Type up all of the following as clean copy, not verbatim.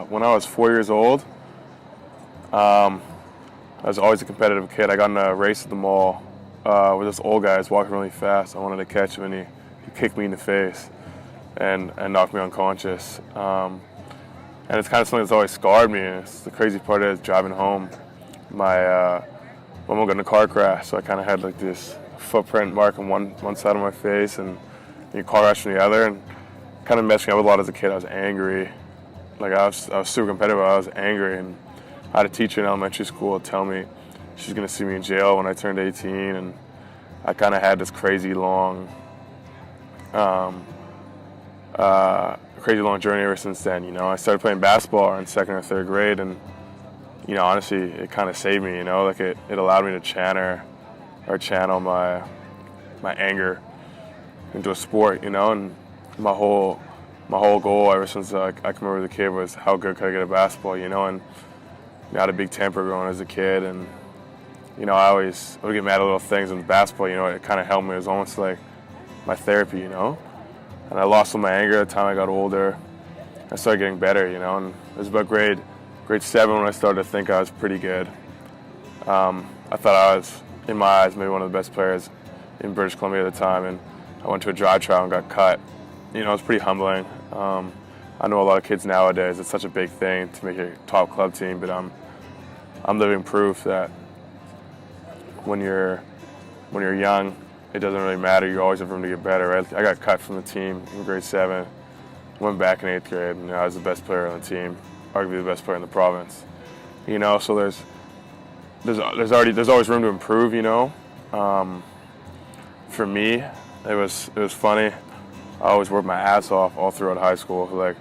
When I was 4 years old, I was always a competitive kid. I got in a race at the mall with this old guy who was walking really fast. I wanted to catch him, and he kicked me in the face and knocked me unconscious. And it's kind of something that's always scarred me. And it's the crazy part is driving home, my mom got in a car crash, so I kind of had like this footprint mark on one side of my face and a car crash on the other, and kind of messed me up a lot as a kid. I was angry. Like I was super competitive. I was angry, and I had a teacher in elementary school tell me she's gonna see me in jail when I turned 18, and I kind of had this crazy long journey ever since then. You know, I started playing basketball in second or third grade, and you know, honestly, it kind of saved me. You know, like it allowed me to channel my anger into a sport. You know, and my whole goal ever since I can remember as a kid was how good could I get at basketball. You know, and I had a big temper growing as a kid, and you know, I would get mad at little things. In basketball, you know, it kind of helped me. It was almost like my therapy, you know. And I lost all my anger at the time I got older. I started getting better, you know. And it was about grade 7 when I started to think I was pretty good. I thought I was, in my eyes, maybe one of the best players in British Columbia at the time. And I went to a drive trial and got cut. You know, it was pretty humbling. I know a lot of kids nowadays, it's such a big thing to make a top club team, but I'm living proof that when you're young, it doesn't really matter. You always have room to get better, right? I got cut from the team in grade 7, went back in 8th grade, and I was the best player on the team, arguably the best player in the province. You know, so there's always room to improve. You know, for me, it was funny. I always worked my ass off all throughout high school. Like,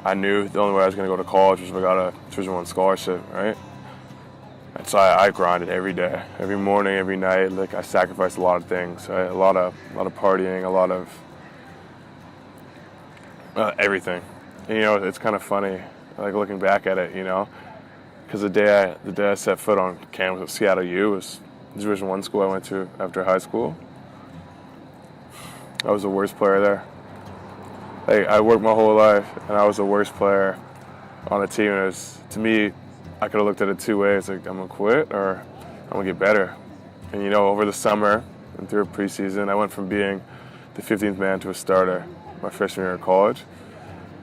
I knew the only way I was going to go to college was if I got a Division I scholarship, right? And so I grinded every day, every morning, every night. Like, I sacrificed a lot of things, right? a lot of partying, a lot of everything. And, you know, it's kind of funny, like looking back at it, you know, because the day I set foot on campus at Seattle U was the Division I school I went to after high school. I was the worst player there. Like, I worked my whole life, and I was the worst player on the team. And it was, to me, I could have looked at it two ways. Like, I'm going to quit or I'm going to get better. And, you know, over the summer and through preseason, I went from being the 15th man to a starter my freshman year of college.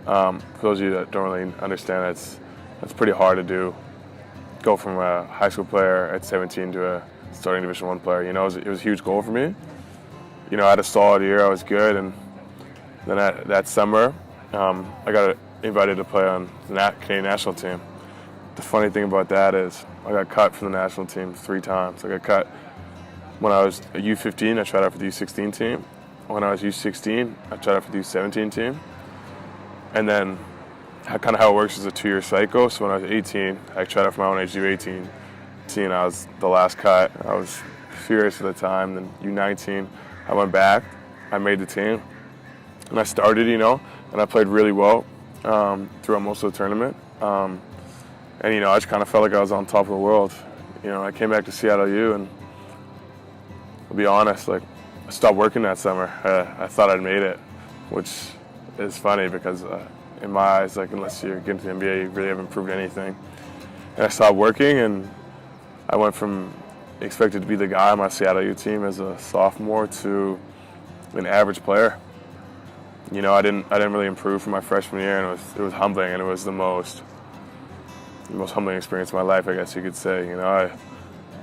For those of you that don't really understand, that's pretty hard to do. Go from a high school player at 17 to a starting Division I player. You know, it was a huge goal for me. You know, I had a solid year. I was good. And then that summer, I got invited to play on the Canadian national team. The funny thing about that is I got cut from the national team 3 times. I got cut when I was a U15, I tried out for the U16 team. When I was U16, I tried out for the U17 team. And then kind of how it works is a 2-year cycle. So when I was 18, I tried out for my own age U18 team. I was the last cut. I was furious at the time. Then U19, I went back. I made the team. And I started, you know, and I played really well throughout most of the tournament. And, you know, I just kind of felt like I was on top of the world. You know, I came back to Seattle U, and I'll be honest, like, I stopped working that summer. I thought I'd made it, which is funny because in my eyes, like, unless you're getting to the NBA, you really haven't proved anything. And I stopped working, and I went from expected to be the guy on my Seattle U team as a sophomore to an average player. You know, I didn't really improve from my freshman year, and it was humbling, and it was the most humbling experience of my life, I guess you could say. You know,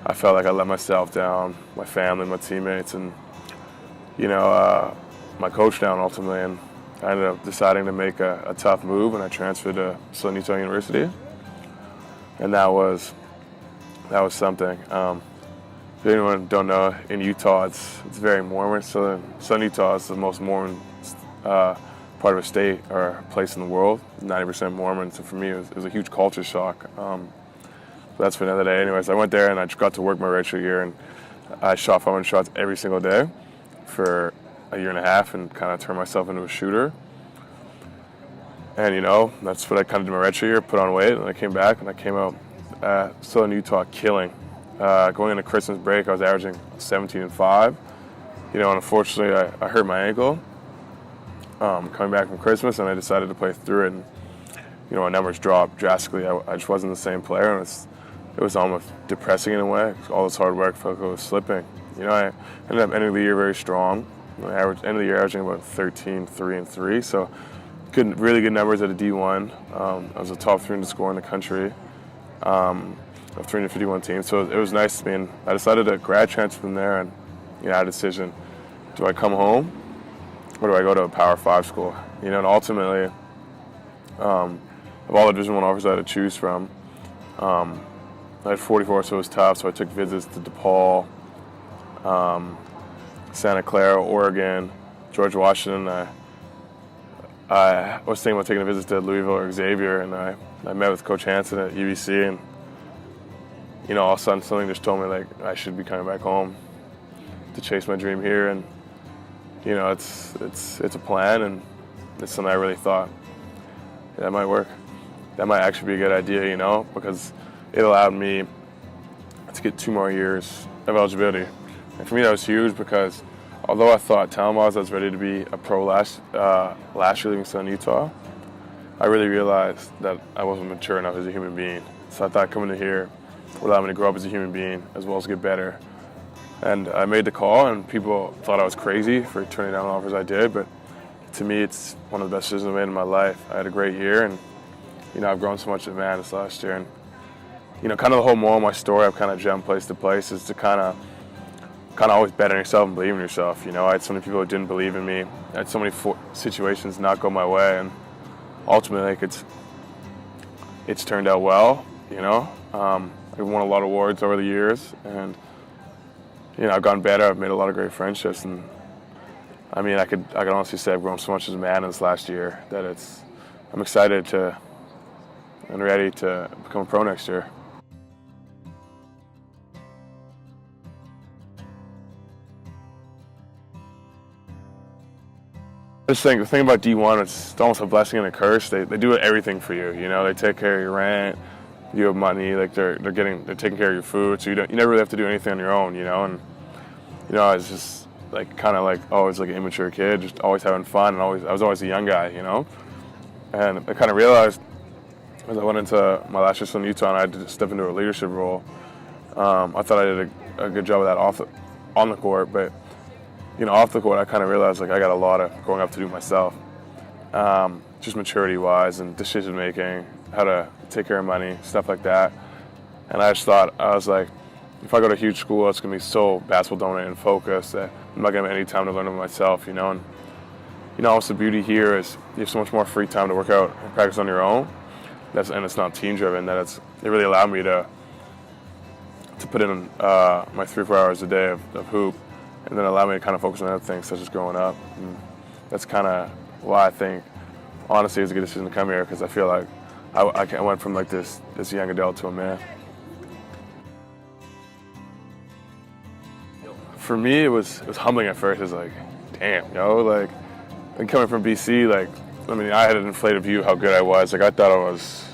I felt like I let myself down, my family, my teammates, and, you know, my coach down ultimately. And I ended up deciding to make a tough move, and I transferred to Southern Utah University. And that was something. If anyone don't know, in Utah, it's very Mormon. So Southern Utah is the most Mormon part of a state or place in the world, 90% Mormon. So for me, it was a huge culture shock. So that's for another day. Anyways, I went there and I got to work my redshirt year, and I shot 500 shots every single day for a year and a half and kind of turned myself into a shooter. And, you know, that's what I kind of did my redshirt year, put on weight, and I came back and I came out still in Utah killing. Going into Christmas break, I was averaging 17-5. You know, and unfortunately, I hurt my ankle coming back from Christmas, and I decided to play through it. And, my numbers dropped drastically. I just wasn't the same player, and it was almost depressing in a way. All this hard work felt like it was slipping. I ended up ending the year very strong. End of the year averaging about 13, 3, and 3. So really good numbers at a D1. I was a top 300 scorer in the country of 351 teams. So it was nice to me. And I decided to grad transfer from there, and I had a decision: do I come home or do I go to a Power 5 school? And ultimately, of all the Division I offers I had to choose from, I had 44, so it was tough. So I took visits to DePaul, Santa Clara, Oregon, George Washington. I was thinking about taking a visit to Louisville or Xavier, and I met with Coach Hansen at UBC, and all of a sudden something just told me like I should be coming back home to chase my dream here. And it's a plan, and it's something I really thought that might work. That might actually be a good idea, because it allowed me to get 2 more years of eligibility. And for me, that was huge because although I thought talent-wise I was ready to be a pro last year leaving Southern Utah, I really realized that I wasn't mature enough as a human being. So I thought coming to here would allow me to grow up as a human being as well as get better. And I made the call, and people thought I was crazy for turning down the offers I did, but to me, it's one of the best decisions I made in my life. I had a great year, and I've grown so much as a man this last year. And kind of the whole moral of my story, I've kind of jumped place to place, is to kind of always bet on yourself and believe in yourself. I had so many people who didn't believe in me. I had so many situations not go my way, and ultimately, it's turned out well. I've won a lot of awards over the years, and I've gotten better. I've made a lot of great friendships, and I could honestly say I've grown so much as a man in this last year that I'm excited and ready to become a pro next year. The thing about D1, it's almost a blessing and a curse. They do everything for you. They take care of your rent. You have money. Like they're taking care of your food. So you never really have to do anything on your own. And I was just always like an immature kid, just always having fun, and I was always a young guy. And I kind of realized as I went into my last year in Utah and I had to step into a leadership role. I thought I did a good job of that on the court, but off the court, I kind of realized like I got a lot of growing up to do myself, just maturity-wise and decision-making, how to take care of money, stuff like that. And I was like, if I go to a huge school, it's going to be so basketball-dominated and focused that I'm not going to have any time to learn it myself, And also the beauty here is you have so much more free time to work out and practice on your own. And it's not team-driven. It really allowed me to put in my 3 or 4 hours a day of hoop, and then allow me to kind of focus on other things, such as growing up. And that's kind of why I think, honestly, it's a good decision to come here, because I feel like I went from like this young adult to a man. For me, it was humbling at first. It was like, damn, and coming from BC, I had an inflated view of how good I was. I thought I was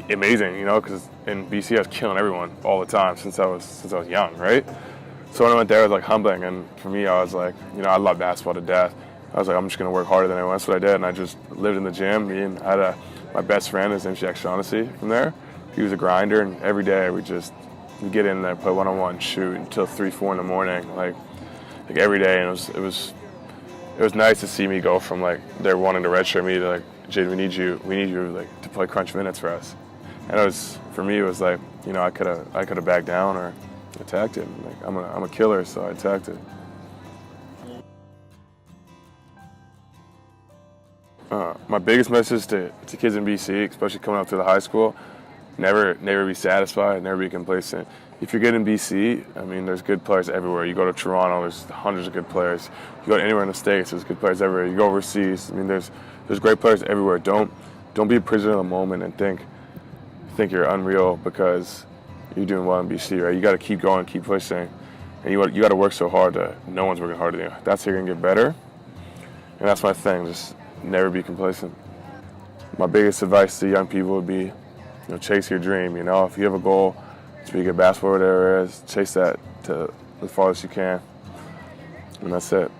amazing, because in BC I was killing everyone all the time since I was young, right? So when I went there, it was humbling, and for me, I was like, I love basketball to death. I was like, I'm just going to work harder than anyone. That's what I did, and I just lived in the gym. I had my best friend, his name's Jack Shaughnessy from there. He was a grinder, and every day we'd get in there, play one-on-one, shoot until 3, 4 in the morning, like every day. And it was nice to see me go from they're wanting to redshirt me to Jadon, we need you to play crunch minutes for us. And for me, it was I could have backed down or attacked it. I'm a killer, so I attacked it. My biggest message to kids in BC, especially coming up to the high school, never be satisfied, never be complacent. If you're good in BC, there's good players everywhere. You go to Toronto, there's hundreds of good players. You go to anywhere in the States, there's good players everywhere. You go overseas, there's great players everywhere. Don't be a prisoner of the moment and think you're unreal because you're doing well in BC, right? You got to keep going, keep pushing, and you got to work so hard that no one's working harder than you. That's how you're gonna get better, and that's my thing. Just never be complacent. My biggest advice to young people would be, chase your dream. If you have a goal to be a good basketballer, whatever it is, chase that to the farthest you can, and that's it.